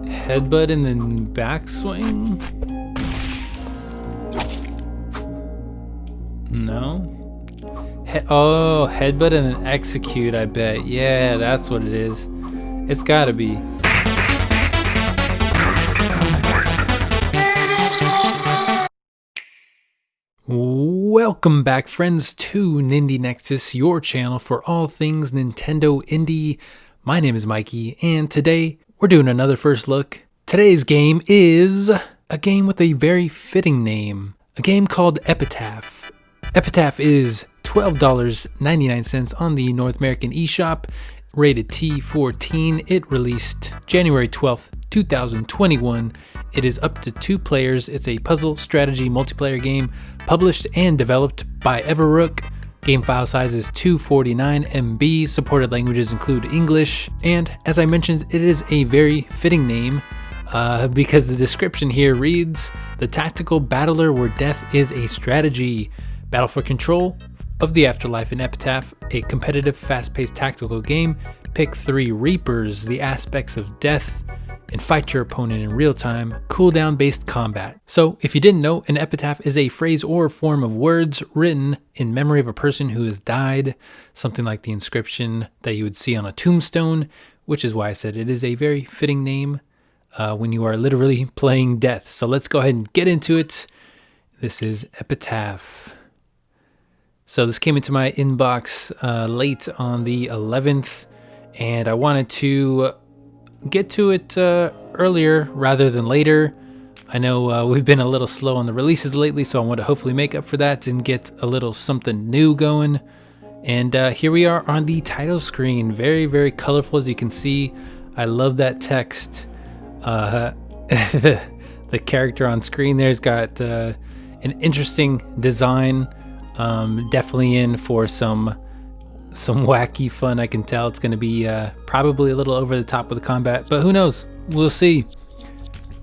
Headbutt and then backswing? No. Oh, headbutt and then execute, I bet. Yeah, that's what it is. It's gotta be. Welcome back, friends, to Nindy Nexus, your channel for all things Nintendo Indie. My name is Mikey, and today we're doing another first look. Today's game is a game with a very fitting name, a game called Epitaph. Epitaph is $12.99 on the North American eShop, rated T14. It released January 12th, 2021. It is up to 2 players. It's a puzzle strategy multiplayer game published and developed by Everook. Game file size is 249 MB. Supported languages include English. And as I mentioned, it is a very fitting name because the description here reads, the tactical battler where death is a strategy. Battle for control of the afterlife in Epitaph, a competitive, fast-paced tactical game. Pick 3 Reapers, the aspects of death, and fight your opponent in real time, cooldown based combat. So if you didn't know, an epitaph is a phrase or form of words written in memory of a person who has died, something like the inscription that you would see on a tombstone, which is why I said it is a very fitting name when you are literally playing death. So let's go ahead and get into it. This is Epitaph. So this came into my inbox late on the 11th, and I wanted to get to it earlier rather than later. I know we've been a little slow on the releases lately, so I want to hopefully make up for that and get a little something new going. And here we are on the title screen. Very, very colorful, as you can see. I love that text. The character on screen there's got an interesting design. Definitely in for some wacky fun. I can tell it's going to be probably a little over the top with the combat, but who knows? We'll see.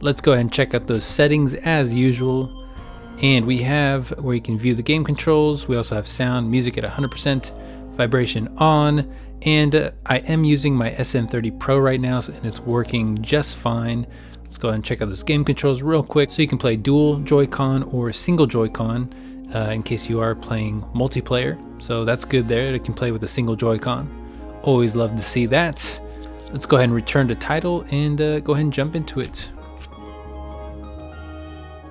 Let's go ahead and check out those settings as usual. And we have where you can view the game controls. We also have sound, music at 100%, vibration on, and I am using my SM30 Pro right now, and it's working just fine. Let's go ahead and check out those game controls real quick. So you can play dual Joy-Con or single Joy-Con. In case you are playing multiplayer. So that's good there. It can play with a single Joy-Con. Always love to see that. Let's go ahead and return to title and go ahead and jump into it.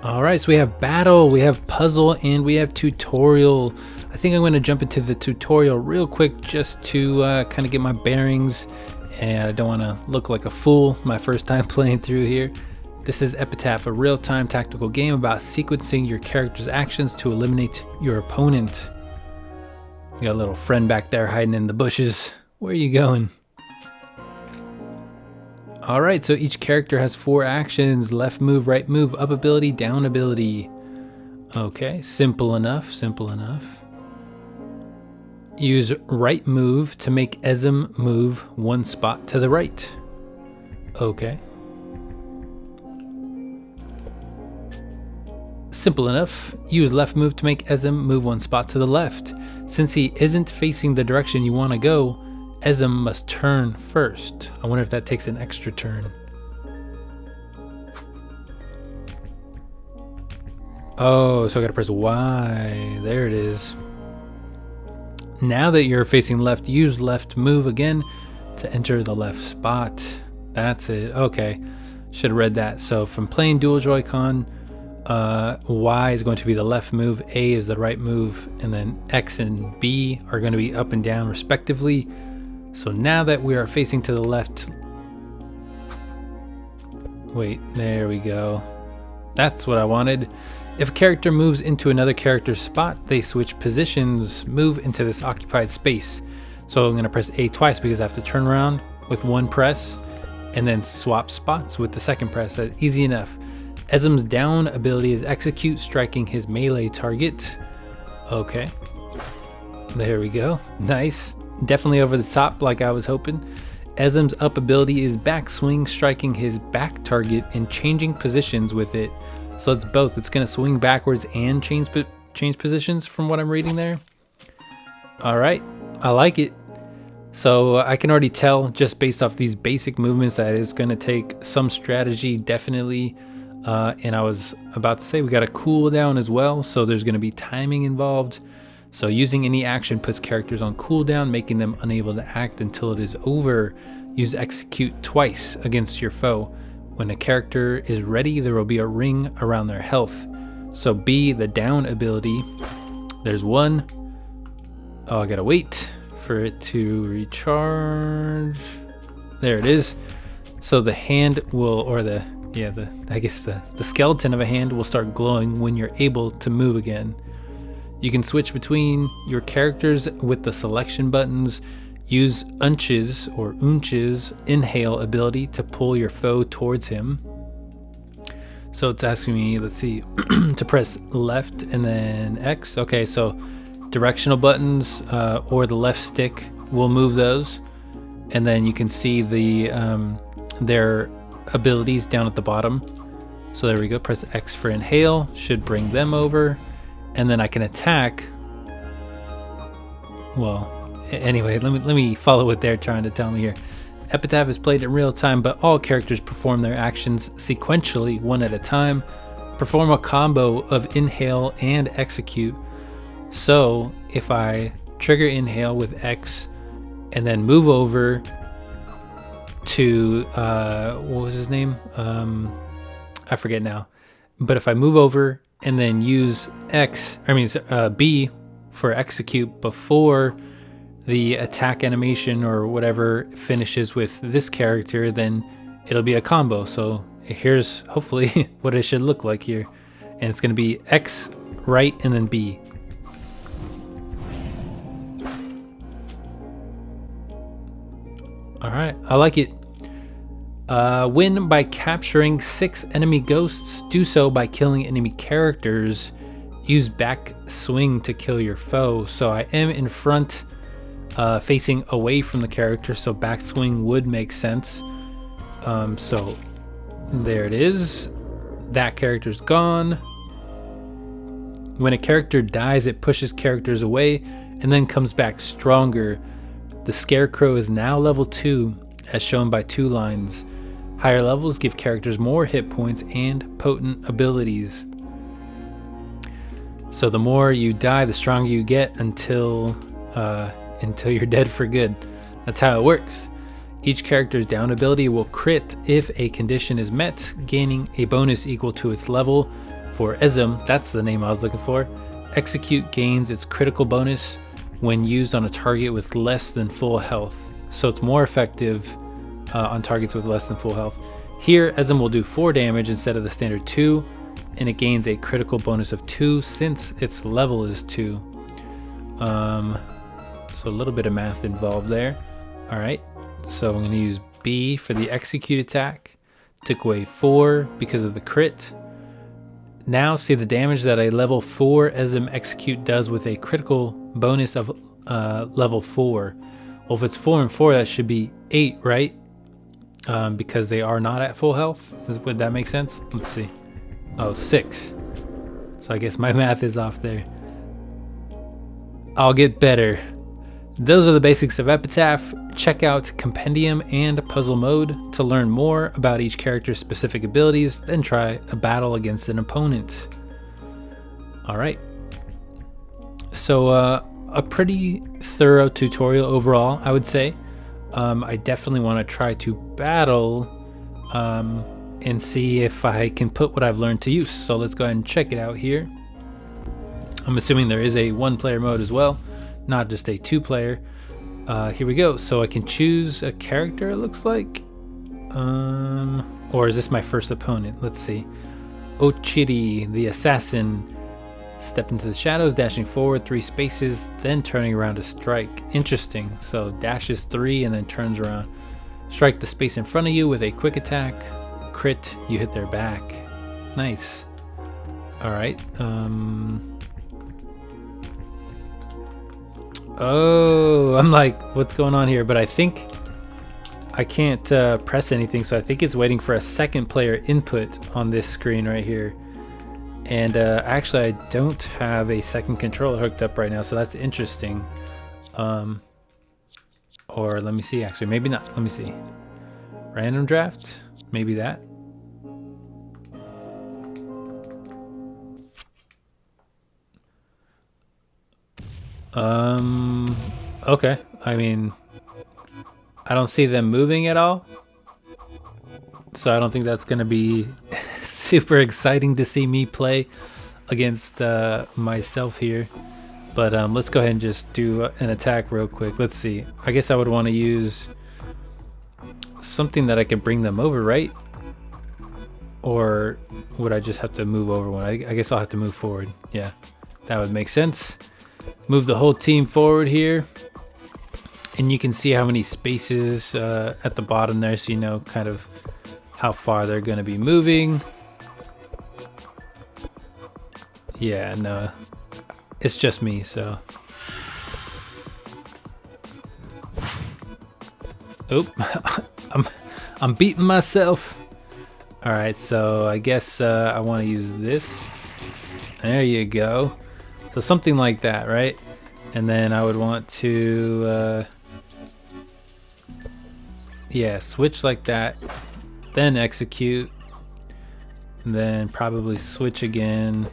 Alright, so we have battle, we have puzzle, and we have tutorial. I think I'm going to jump into the tutorial real quick just to kind of get my bearings. And I don't want to look like a fool my first time playing through here. This is Epitaph, a real-time tactical game about sequencing your character's actions to eliminate your opponent. You got a little friend back there hiding in the bushes. Where are you going? Alright, so each character has 4 actions. Left move, right move, up ability, down ability. Okay, simple enough, simple enough. Use right move to make Esm move 1 spot to the right. Okay. Simple enough. Use left move to make Esm move 1 spot to the left. Since he isn't facing the direction you want to go, Esm must turn first. I wonder if that takes an extra turn. Oh, so I gotta press Y. There it is. Now that you're facing left, use left move again to enter the left spot. That's it. Okay. Should have read that. So from playing dual Joy-Con, Y is going to be the left move, A is the right move, and then X and B are going to be up and down respectively. So now that we are facing to the left, wait, there we go. That's what I wanted. If a character moves into another character's spot, they switch positions, move into this occupied space. So I'm going to press A twice because I have to turn around with 1 press and then swap spots with the 2nd press. That's easy enough. Esm's down ability is execute, striking his melee target. Okay. There we go. Nice. Definitely over the top like I was hoping. Esm's up ability is backswing, striking his back target and changing positions with it. So it's both. It's going to swing backwards and change positions from what I'm reading there. All right. I like it. So I can already tell just based off these basic movements that it's going to take some strategy, definitely. And I was about to say we got a cooldown as well, so there's going to be timing involved. So using any action puts characters on cooldown, making them unable to act until it is over. Use execute twice against your foe. When a character is ready, there will be a ring around their health. So B, the down ability, there's one. Oh, I gotta wait for it to recharge. There it is. So the hand will, or I guess the skeleton of a hand will start glowing when you're able to move again. You can switch between your characters with the selection buttons. Use unches or unches inhale ability to pull your foe towards him. So it's asking me, let's see, to press left and then X. Okay, so directional buttons or the left stick will move those. And then you can see the their abilities down at the bottom. So there we go, press X for inhale, should bring them over. And then I can attack. Well, anyway, let me follow what they're trying to tell me here. Epitaph is played in real time, but all characters perform their actions sequentially, one at a time. Perform a combo of inhale and execute. So if I trigger inhale with X and then move over to, what was his name? I forget now. But if I move over and then use B for execute before the attack animation or whatever finishes with this character, then it'll be a combo. So here's hopefully what it should look like here. And it's going to be X, right, and then B. All right, I like it. Win by capturing 6 enemy ghosts. Do so by killing enemy characters. Use back swing to kill your foe. So I am in front, facing away from the character, so back swing would make sense. So there it is. That character's gone. When a character dies, it pushes characters away and then comes back stronger. The Scarecrow is now level 2, as shown by 2 lines. Higher levels give characters more hit points and potent abilities. So the more you die, the stronger you get until you're dead for good. That's how it works. Each character's down ability will crit if a condition is met, gaining a bonus equal to its level. For Esm, that's the name I was looking for, execute gains its critical bonus when used on a target with less than full health. So it's more effective on targets with less than full health. Here, Esm will do 4 damage instead of the standard 2, and it gains a critical bonus of 2 since its level is 2. So a little bit of math involved there. All right, so I'm going to use B for the execute attack. Took away 4 because of the crit. Now see the damage that a level 4 Esm execute does with a critical bonus of level 4. Well, if it's 4 and 4, that should be 8, right? Because they are not at full health. Would that make sense? Let's see. Oh, 6. So I guess my math is off there. I'll get better. Those are the basics of Epitaph. Check out Compendium and Puzzle Mode to learn more about each character's specific abilities, then try a battle against an opponent. Alright. So a pretty thorough tutorial overall, I would say. I definitely want to try to battle and see if I can put what I've learned to use. So let's go ahead and check it out here. I'm assuming there is a 1-player mode as well, not just a 2-player. Here we go. So I can choose a character, it looks like. Or is this my first opponent? Let's see. Ochiri, the assassin. Step into the shadows, dashing forward 3 spaces, then turning around to strike. Interesting. So dashes 3 and then turns around. Strike the space in front of you with a quick attack. Crit, you hit their back. Nice. Alright. Oh, I'm like, what's going on here? But I think I can't press anything, so I think it's waiting for a second player input on this screen right here. And actually, I don't have a second controller hooked up right now, so that's interesting. Oh, Or let me see, actually, maybe not. Let me see. Random draft, maybe that. Okay. I mean, I don't see them moving at all. So I don't think that's going to be super exciting to see me play against myself here. But let's go ahead and just do an attack real quick. Let's see. I guess I would want to use something that I can bring them over, right? Or would I just have to move over one? I guess I'll have to move forward. Yeah, that would make sense. Move the whole team forward here. And you can see how many spaces at the bottom there, so you know kind of how far they're going to be moving. Yeah, no, it's just me, so. Oop, I'm beating myself. All right, so I guess I want to use this. There you go. So something like that, right? And then I would want to, yeah, switch like that, then execute, and then probably switch again.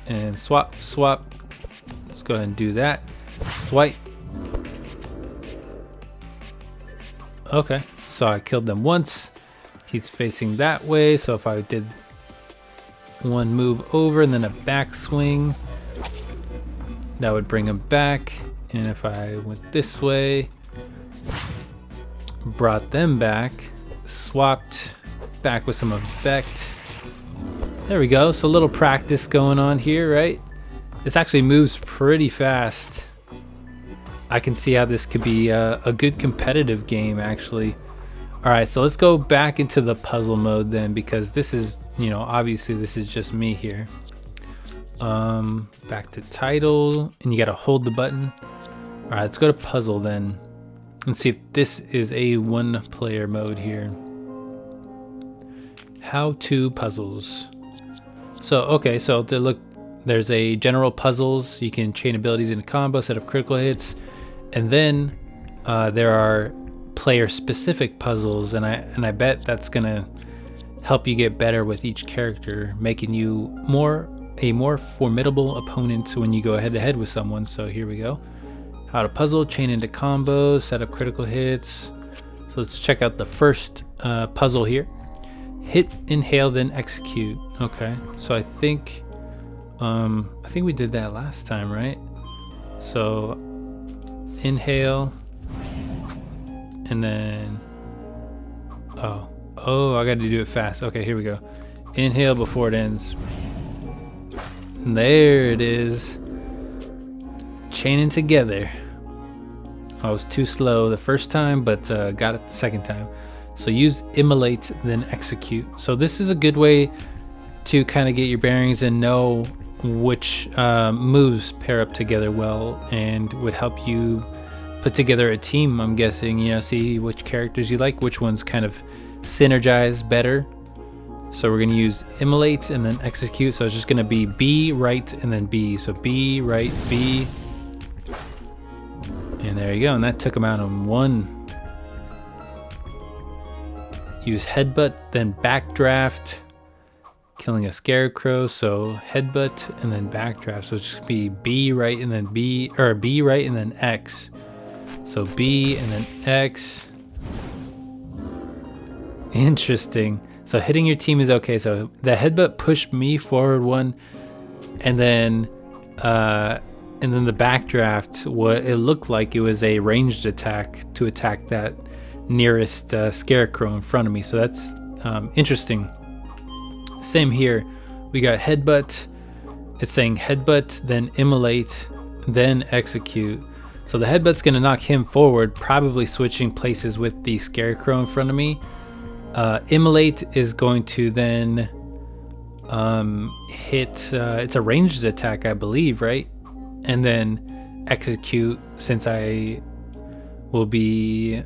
And swap. Let's go ahead and do that. Swipe. Okay, so I killed them once. He's facing that way, so if I did one move over and then a backswing, that would bring him back. And if I went this way, brought them back, swapped back with some effect. There we go. So a little practice going on here, right? This actually moves pretty fast. I can see how this could be a good competitive game, actually. All right, so let's go back into the puzzle mode then, because this is, you know, obviously this is just me here. Back to title, and you gotta hold the button. All right, let's go to puzzle then, and see if this is a one-player mode here. How to puzzles. So, okay, so there's a general puzzles. You can chain abilities into combo, set up critical hits, and then there are player-specific puzzles, and I bet that's gonna help you get better with each character, making you a more formidable opponent when you go head-to-head with someone. So here we go. How to puzzle, chain into combos, set up critical hits. So let's check out the first puzzle here. Hit, inhale, then execute. Okay, so I think we did that last time, right? So inhale, and then oh, I got to do it fast. Okay, here we go. Inhale before it ends. There it is. Chaining together. I was too slow the first time, but got it the second time. So use immolate, then execute. So this is a good way to kind of get your bearings and know which moves pair up together well, and would help you put together a team, I'm guessing. You know, see which characters you like, which ones kind of synergize better. So we're going to use immolate and then execute. So it's just going to be B, right, and then B. So B, right, B. And there you go. And that took him out on one. Use headbutt, then backdraft, killing a scarecrow. So headbutt and then backdraft. So it's just be B, right, and then B, or B, right, and then X. So B and then X. Interesting. So hitting your team is okay. So the headbutt pushed me forward one, and then the backdraft, what it looked like, it was a ranged attack to attack that nearest scarecrow in front of me. So that's interesting. Same here. We got headbutt. It's saying headbutt, then immolate, then execute. So the headbutt's going to knock him forward, probably switching places with the scarecrow in front of me. Immolate is going to then hit, it's a ranged attack, I believe, right? And then execute, since I will be,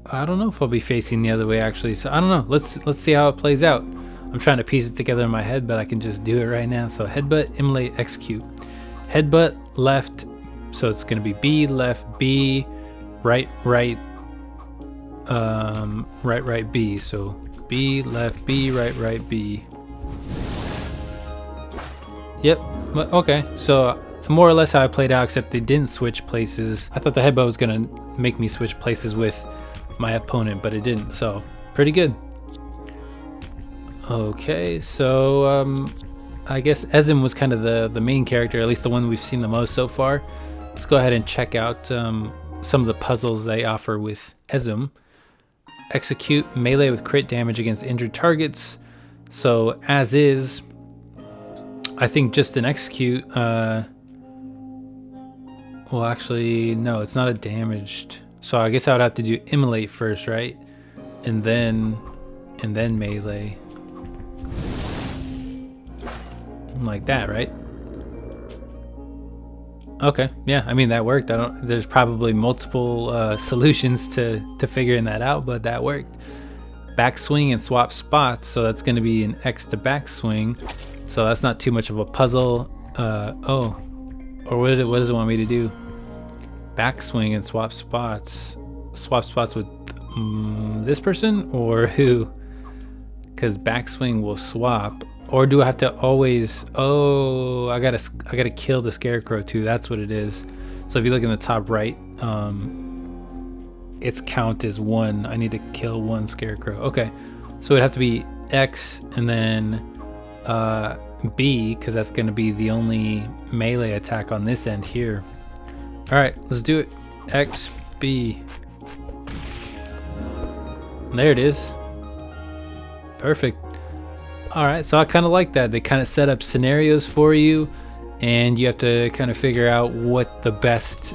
I don't know if I'll be facing the other way actually. So I don't know. Let's see how it plays out. I'm trying to piece it together in my head, but I can just do it right now. So headbutt, immolate, execute. Headbutt left, So it's gonna be B, left, B, right, right, right, right, B. So B, left, B, right, right, B. Yep, okay, so more or less how I played out, except they didn't switch places. I thought the headbutt was gonna make me switch places with my opponent, but it didn't, so pretty good. Okay, so I guess Ezim was kind of the main character, at least the one we've seen the most so far. Let's go ahead and check out some of the puzzles they offer with Ezim. Execute melee with crit damage against injured targets. So as is, I think just an execute, well actually, no, it's not a damaged. So I guess I would have to do immolate first, right? And then melee. Like that, right? Okay, yeah, I mean that worked. There's probably multiple solutions to figuring that out, but that worked. Backswing and swap spots, so that's going to be an X to backswing. So that's not too much of a puzzle. Oh, or what does it want me to do? Backswing and swap spots. Swap spots with this person or who? Because backswing will swap. Or do I have to always? Oh, I gotta kill the scarecrow too. That's what it is. So if you look in the top right, its count is 1. I need to kill 1 scarecrow. Okay, so it'd have to be X and then B, because that's gonna be the only melee attack on this end here. All right, let's do it. X, B. There it is. Perfect. All right, so I kind of like that. They kind of set up scenarios for you, and you have to kind of figure out what the best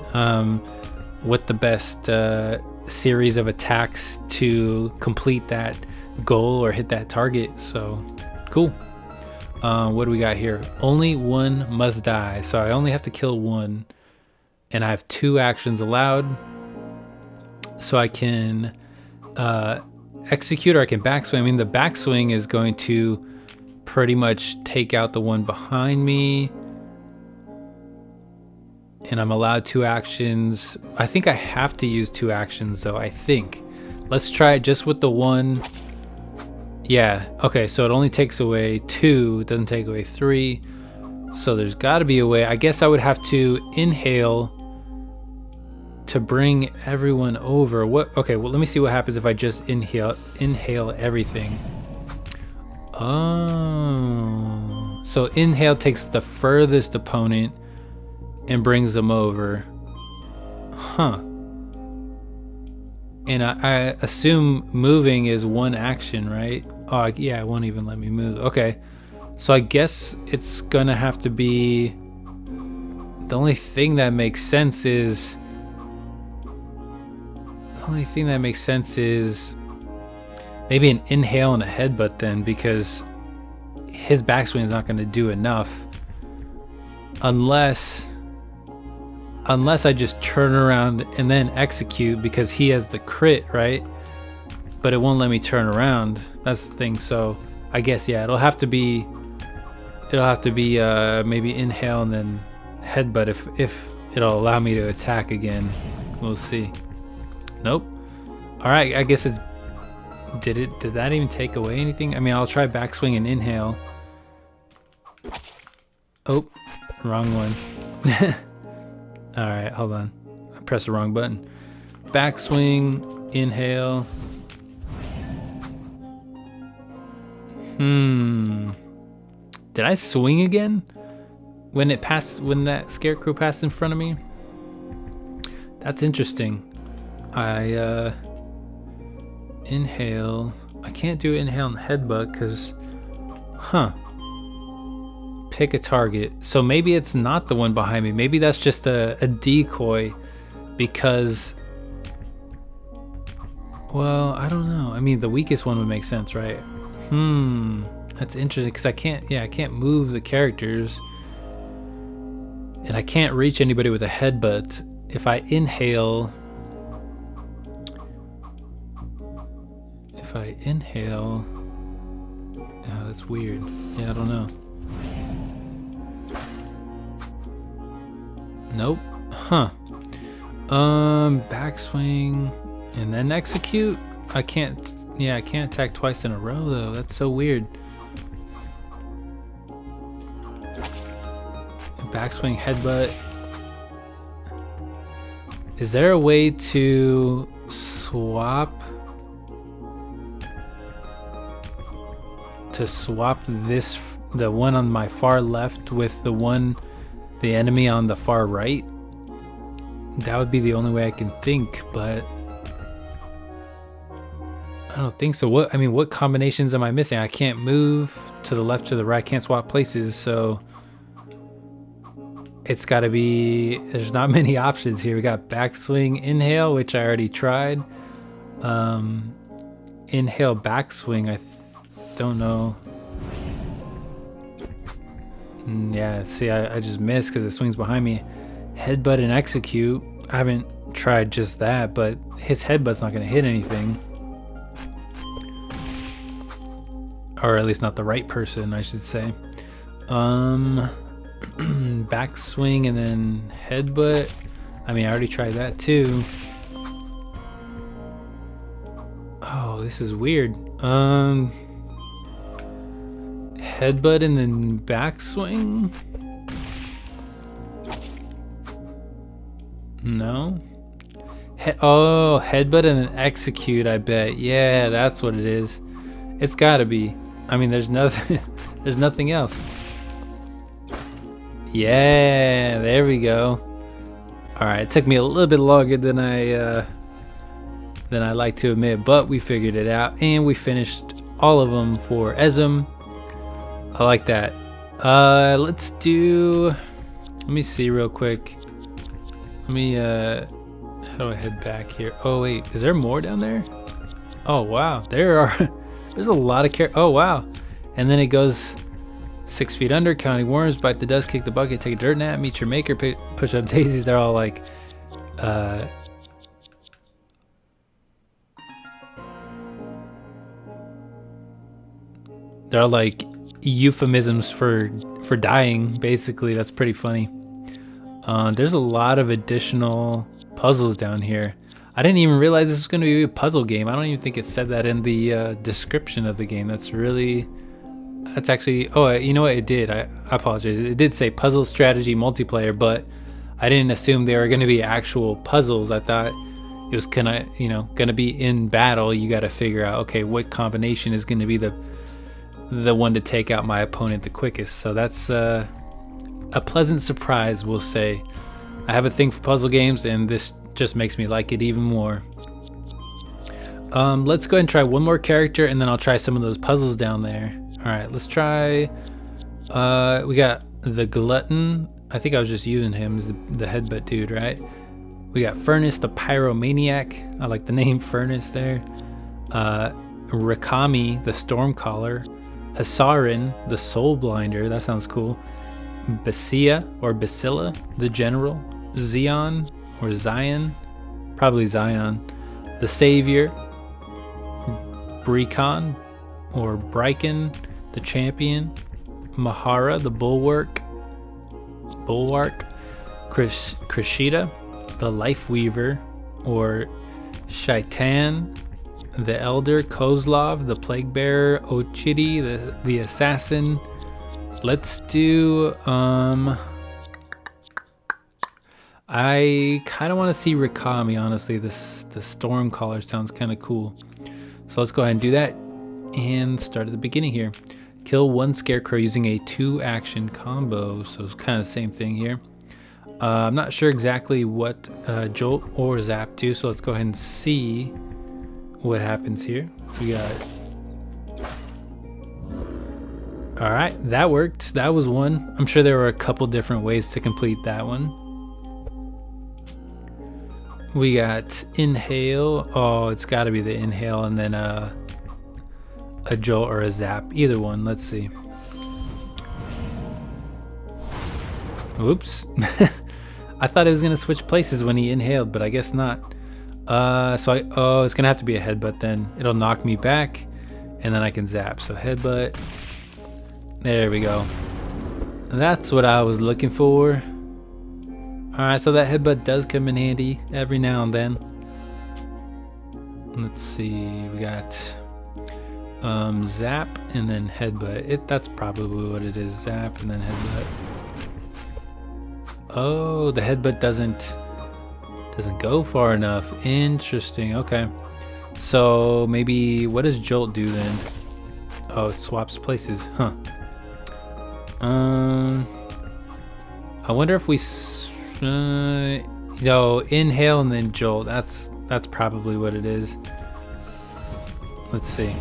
series of attacks to complete that goal or hit that target. So cool. What do we got here? Only 1 must die. So I only have to kill 1, and I have 2 actions allowed. So I can execute or I can backswing. I mean, the backswing is going to pretty much take out the one behind me, and I'm allowed 2 actions. I think I have to use 2 actions though, I think. Let's try it just with the 1. Yeah, okay, so it only takes away 2, it doesn't take away 3. So there's got to be a way. I guess I would have to inhale to bring everyone over. What? Okay, well, let me see what happens if I just inhale everything. Oh, so inhale takes the furthest opponent and brings them over. Huh. And I assume moving is 1 action, right? Oh, yeah, it won't even let me move. Okay, so I guess it's gonna have to be, the only thing that makes sense is maybe an inhale and a headbutt then, because his backswing is not going to do enough unless I just turn around and then execute, because he has the crit, right? But it won't let me turn around. That's the thing. So I guess, yeah, it'll have to be maybe inhale and then headbutt if it'll allow me to attack again. We'll see. Nope. All right, I guess it's, did that even take away anything? I mean, I'll try backswing and inhale. Oh, wrong one. All right, hold on. I pressed the wrong button. Backswing, inhale. Did I swing again when that scarecrow passed in front of me? That's interesting. I inhale. I can't do inhale and headbutt because, pick a target. So maybe it's not the one behind me. Maybe that's just a decoy, because, well, I don't know. I mean, the weakest one would make sense, right? That's interesting, because I can't move the characters, and I can't reach anybody with a headbutt. If I inhale, oh, that's weird. Yeah, I don't know. Nope. Huh. Backswing and then execute? I can't, yeah, I can't attack twice in a row though. That's so weird. Backswing, headbutt. Is there a way to swap this, the one on my far left with the enemy on the far right? That would be the only way I can think, but I don't think so. What combinations am I missing? I can't move to the left, to the right. I can't swap places, so it's got to be, there's not many options here. We got backswing, inhale, which I already tried. Inhale, backswing, I don't know. Yeah, see, I just missed because it swings behind me. Headbutt and execute. I haven't tried just that, but his headbutt's not going to hit anything. Or at least not the right person, I should say. Backswing and then headbutt. I mean, I already tried that too. Oh, this is weird. Headbutt and then backswing? No. Headbutt and then execute, I bet. Yeah, that's what it is. It's gotta be. I mean, there's nothing there's nothing else. Yeah, there we go. Alright, it took me a little bit longer than I like to admit, but we figured it out and we finished all of them for Esm. I like that. Let's do, let me see real quick. Let me how do I head back here? Oh wait, is there more down there? Oh wow, there's a lot of oh wow. And then it goes 6 feet under, counting worms, bite the dust, kick the bucket, take a dirt nap, meet your maker, push up daisies. They're all like they're all like euphemisms for dying, basically. That's pretty funny. There's a lot of additional puzzles down here. I didn't even realize this was going to be a puzzle game. I don't even think it said that in the description of the game. That's actually, oh, you know what, it did. I apologize. It did say puzzle strategy multiplayer, but I didn't assume they were going to be actual puzzles. I thought it was kind of, going to be in battle. You got to figure out, okay, what combination is going to be the one to take out my opponent the quickest. So that's a pleasant surprise, we'll say. I have a thing for puzzle games, and this just makes me like it even more. Let's go ahead and try one more character, and then I'll try some of those puzzles down there. Alright, let's try, we got the Glutton. I think I was just using him as the headbutt dude, right? We got Furnace, the Pyromaniac. I like the name Furnace there. Rakami, the Stormcaller. Hasarin, the Soul Blinder. That sounds cool. Basia, or Basilla, the General. Zion, or Zion. Probably Zion. The Savior. Brecon, or Bryken, the Champion. Mahara, the Bulwark. Krishita, the Life Weaver, or Shaitan, the Elder. Kozlov, the Plague Bearer. Ochidi, the Assassin. Let's do, I kind of want to see Rakami, honestly. The Stormcaller sounds kind of cool. So let's go ahead and do that and start at the beginning here. Kill one scarecrow using a 2-action combo. So it's kind of the same thing here. I'm not sure exactly what Jolt or Zap do, so let's go ahead and see what happens here. We got... Alright, that worked. That was one. I'm sure there were a couple different ways to complete that one. We got Inhale. Oh, it's got to be the Inhale, and then a Jolt or a Zap. Either one. Let's see. Oops. I thought it was going to switch places when he inhaled, but I guess not. It's going to have to be a headbutt then. It'll knock me back, and then I can zap. So headbutt. There we go. That's what I was looking for. Alright, so that headbutt does come in handy every now and then. Let's see, we got zap and then headbutt. That's probably what it is, zap and then headbutt. Oh, the headbutt doesn't go far enough. Interesting, okay. So maybe, what does jolt do then? Oh, it swaps places, huh. I wonder if we, inhale and then jolt. That's probably what it is. Let's see.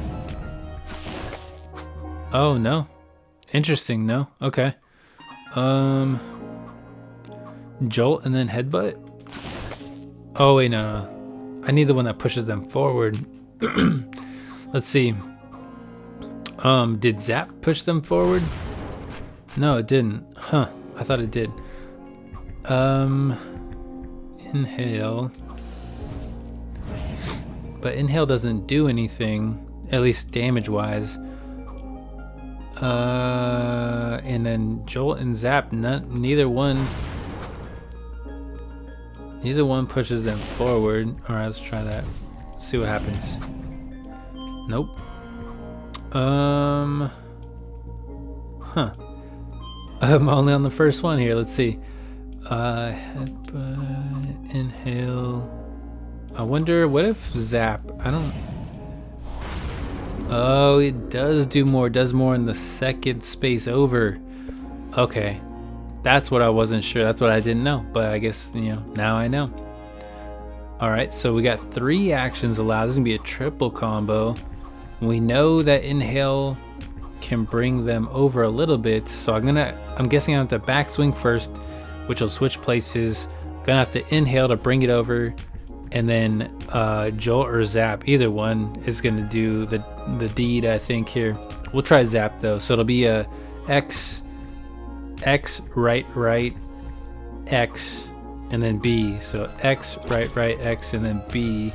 Oh no, interesting. No, okay. Jolt and then headbutt. Oh wait, no. I need the one that pushes them forward. Let's see. Did zap push them forward? No, it didn't. Huh, I thought it did. Inhale. But inhale doesn't do anything, at least damage-wise. And then jolt and zap, neither one pushes them forward. All right, let's try that. See what happens. Nope. Huh. I'm only on the first one here. Let's see. Headbutt, inhale. I wonder, what if zap? I don't. Oh, it does do more. Does more in the second space over. Okay, that's what I wasn't sure. That's what I didn't know. But I guess, now I know. All right, so we got 3 actions allowed. This is gonna be a triple combo. We know that inhale can bring them over a little bit. So I'm guessing I have to backswing first, which will switch places. Gonna have to inhale to bring it over. And then jolt or zap, either one is gonna do the deed, I think here. We'll try zap though, so it'll be a X, right, X, and then B. So X, right, X, and then B.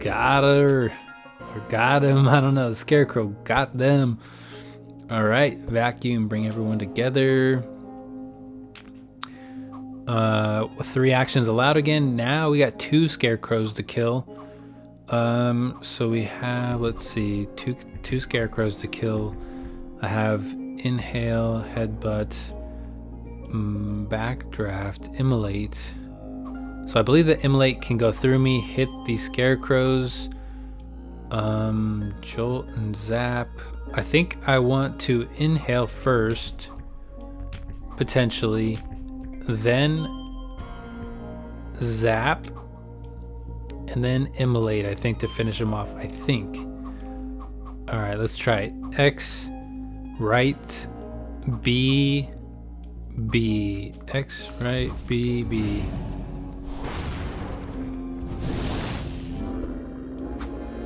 Got her, or got him, I don't know, the scarecrow got them. All right, vacuum, bring everyone together. 3 actions allowed again. Now we got 2 scarecrows to kill. So we have, let's see, two scarecrows to kill. I have inhale, headbutt, backdraft, immolate. So I believe that immolate can go through me, hit these scarecrows. Jolt and zap. I think I want to inhale first, potentially. Then zap and then immolate, I think, to finish him off, I think. All right, let's try it. X, right, B, B. X, right, B, B.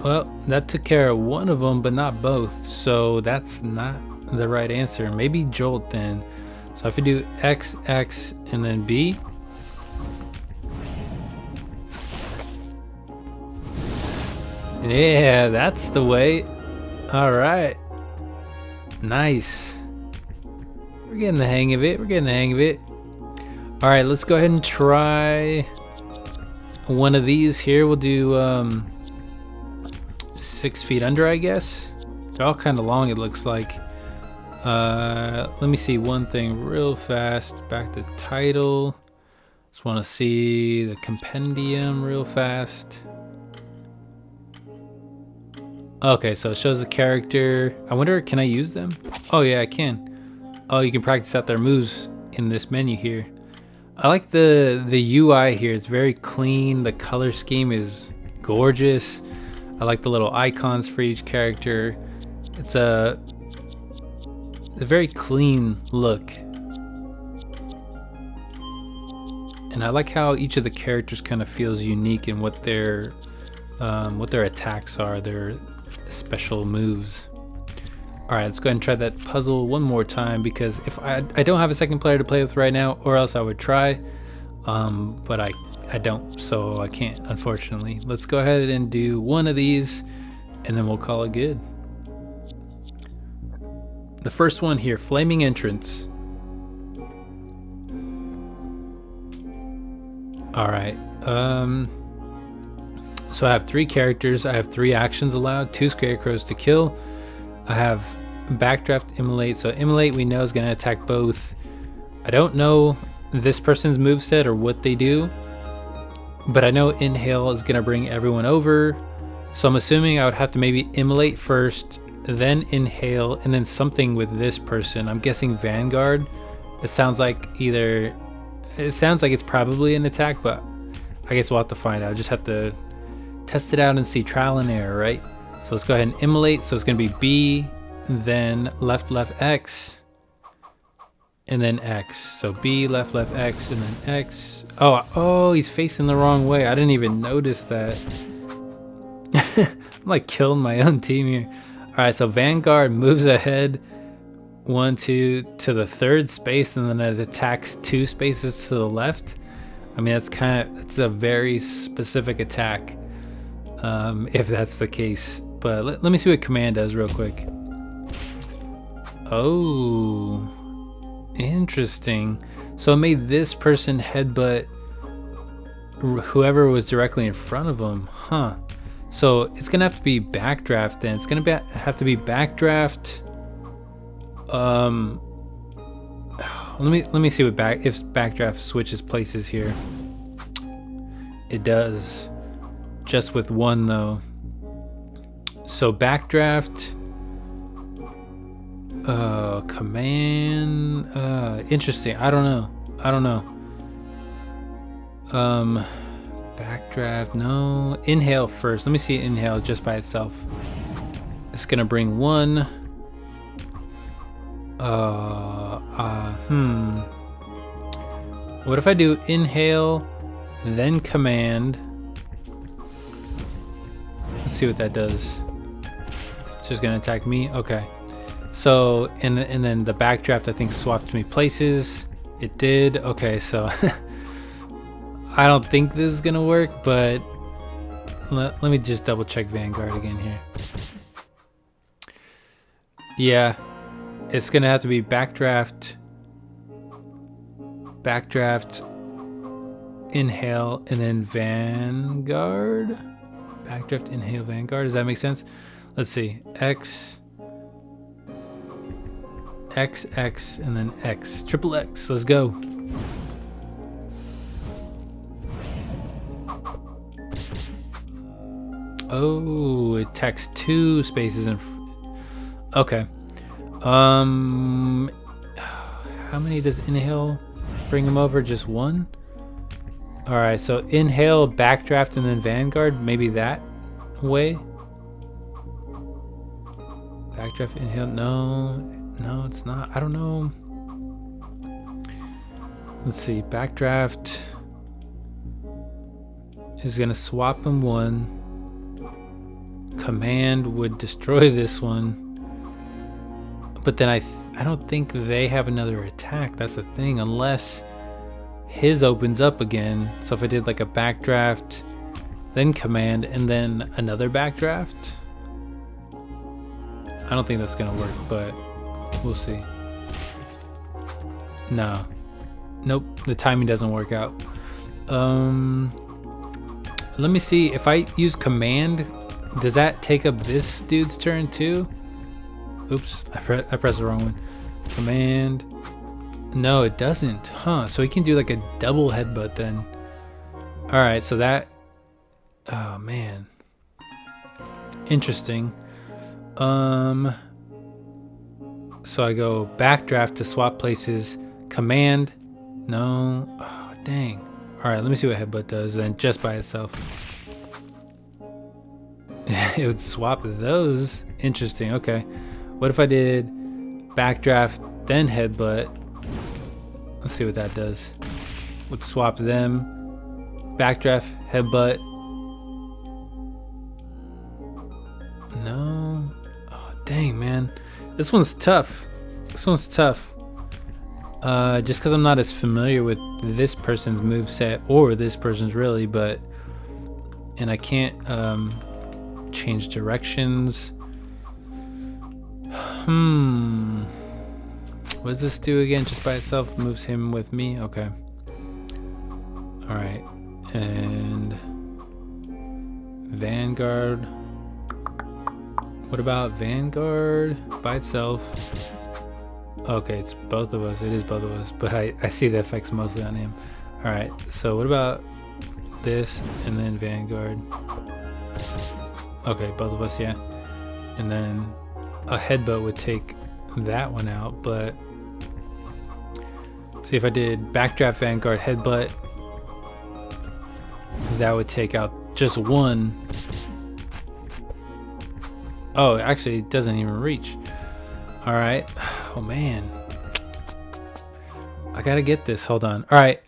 Well, that took care of one of them, but not both. So that's not the right answer. Maybe jolt then. So if we do X, X, and then B. Yeah, that's the way. All right. Nice. We're getting the hang of it. All right, let's go ahead and try one of these here. We'll do 6 feet under, I guess. They're all kind of long, it looks like. Let me see one thing real fast. Back to title. Just want to see the compendium real fast. Okay, so it shows the character. I wonder, can I use them? Oh yeah, I can. Oh, you can practice out their moves in this menu here. I like the UI here. It's very clean. The color scheme is gorgeous. I like the little icons for each character. It's a very clean look. And I like how each of the characters kind of feels unique in what their attacks are, their special moves. All right, let's go ahead and try that puzzle one more time, because if I don't have a second player to play with right now, or else I would try, but I don't, so I can't, unfortunately. Let's go ahead and do one of these, and then we'll call it good. The first one here, Flaming Entrance. All right. So I have 3 characters. I have 3 actions allowed, 2 scarecrows to kill. I have backdraft, immolate. So immolate we know is going to attack both. I don't know this person's moveset or what they do, but I know inhale is going to bring everyone over. So I'm assuming I would have to maybe immolate first, then inhale, and then something with this person. I'm guessing Vanguard. It sounds like it's probably an attack, but I guess we'll have to find out. Just have to test it out and see, trial and error, right? So let's go ahead and immolate. So it's going to be B, then left, left, X, and then X. So B, left, left, X, and then X. Oh, he's facing the wrong way. I didn't even notice that. I'm like killing my own team here. All right, so Vanguard moves ahead 1, 2 to the 3rd space, and then it attacks 2 spaces to the left. I mean, it's a very specific attack, if that's the case. But let me see what command does real quick. Oh, interesting. So it made this person headbutt whoever was directly in front of them, huh? So it's gonna have to be backdraft then. It's gonna have to be backdraft. Let me see if backdraft switches places here. It does, just with 1 though. So backdraft, command, interesting. I don't know. Backdraft, no. Inhale first. Let me see inhale just by itself. It's gonna bring 1. What if I do inhale, then command? Let's see what that does. It's just gonna attack me. Okay. So and then the backdraft I think swapped me places. It did. Okay, so I don't think this is gonna work, but let me just double check Vanguard again here. Yeah, it's gonna have to be backdraft, inhale, and then Vanguard. Backdraft, inhale, Vanguard. Does that make sense? Let's see. X, and then X. Triple X. Let's go. Oh, it attacks 2 spaces in. Okay. How many does inhale bring him over? Just 1? All right, so inhale, backdraft, and then Vanguard. Maybe that way. Backdraft, inhale. No, it's not. I don't know. Let's see. Backdraft is gonna swap him 1. Command would destroy this one, but then I don't think they have another attack. That's the thing, unless his opens up again. So if I did like a backdraft, then command, and then another backdraft, I don't think that's gonna work, but we'll see. No, nope, the timing doesn't work out. Let me see if I use command. Does that take up this dude's turn too? Oops, I pressed the wrong one. Command. No, it doesn't. Huh, so he can do like a double headbutt then. Alright, so that... Oh, man. Interesting. So I go backdraft to swap places. Command. No. Oh, dang. Alright, let me see what headbutt does then, just by itself. It would swap those. Interesting. Okay. What if I did backdraft then headbutt? Let's see what that does. Would swap them. Backdraft, headbutt. No. Oh, dang, man. This one's tough. Just because I'm not as familiar with this person's moveset, or this person's really, but... And I can't change directions. What does this do again? Just by itself moves him with me. Okay. All right. And Vanguard. What about Vanguard by itself? Okay, it's both of us. It is both of us, but I see the effects mostly on him. All right, so what about this and then Vanguard? Okay, both of us, yeah. And then a headbutt would take that one out, but see if I did backdraft Vanguard headbutt, that would take out just one. Oh, actually it doesn't even reach. All right. Oh man, I gotta get this. Hold on. All right,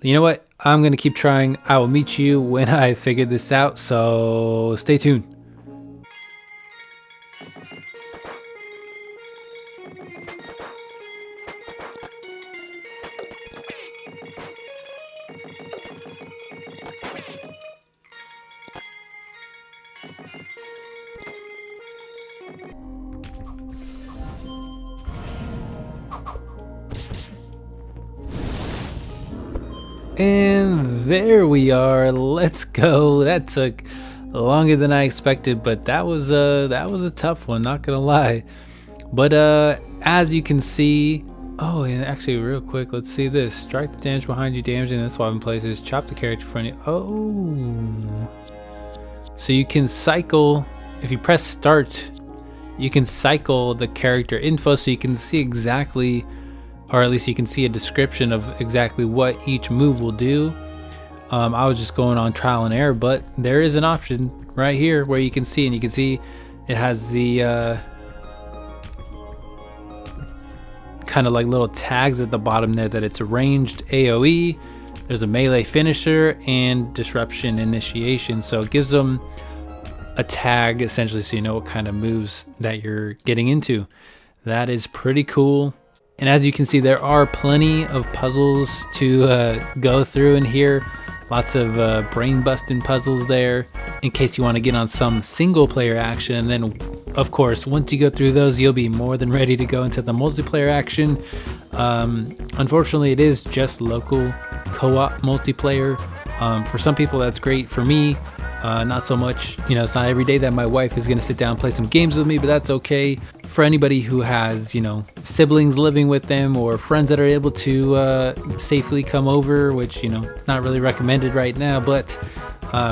you know what? I'm gonna keep trying. I will meet you when I figure this out, so stay tuned. And there we are. Let's go. That took longer than I expected, but that was a tough one, not gonna lie. But as you can see, oh, and actually real quick, let's see this. Strike the damage behind you, damaging the swap in places, chop the character in front of you. Oh, so you can cycle. If you press start, you can cycle the character info, so you can see exactly, or at least you can see a description of exactly what each move will do. I was just going on trial and error, but there is an option right here where you can see, and you can see it has the kind of like little tags at the bottom there that it's a ranged AoE, there's a melee finisher, and disruption initiation. So it gives them a tag essentially, so you know what kind of moves that you're getting into. That is pretty cool. And as you can see, there are plenty of puzzles to go through in here. Lots of brain busting puzzles there in case you want to get on some single player action. And then of course, once you go through those, you'll be more than ready to go into the multiplayer action. Unfortunately, it is just local co-op multiplayer. For some people that's great. For me, not so much. You know, it's not every day that my wife is gonna sit down and play some games with me, but that's okay. For anybody who has, you know, siblings living with them or friends that are able to safely come over, which, you know, not really recommended right now, but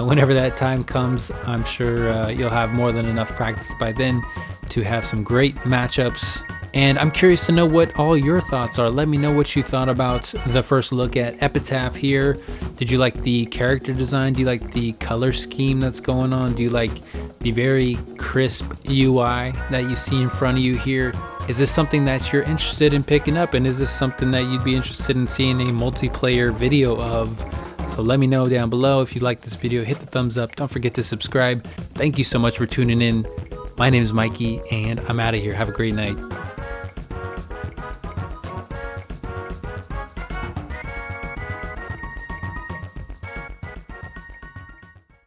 whenever that time comes, I'm sure you'll have more than enough practice by then to have some great matchups. And I'm curious to know what all your thoughts are. Let me know what you thought about the first look at Epitaph here. Did you like the character design? Do you like the color scheme that's going on? Do you like the very crisp UI that you see in front of you here? Is this something that you're interested in picking up? And is this something that you'd be interested in seeing a multiplayer video of? So let me know down below. If you like this video, hit the thumbs up. Don't forget to subscribe. Thank you so much for tuning in. My name is Mikey, and I'm out of here. Have a great night.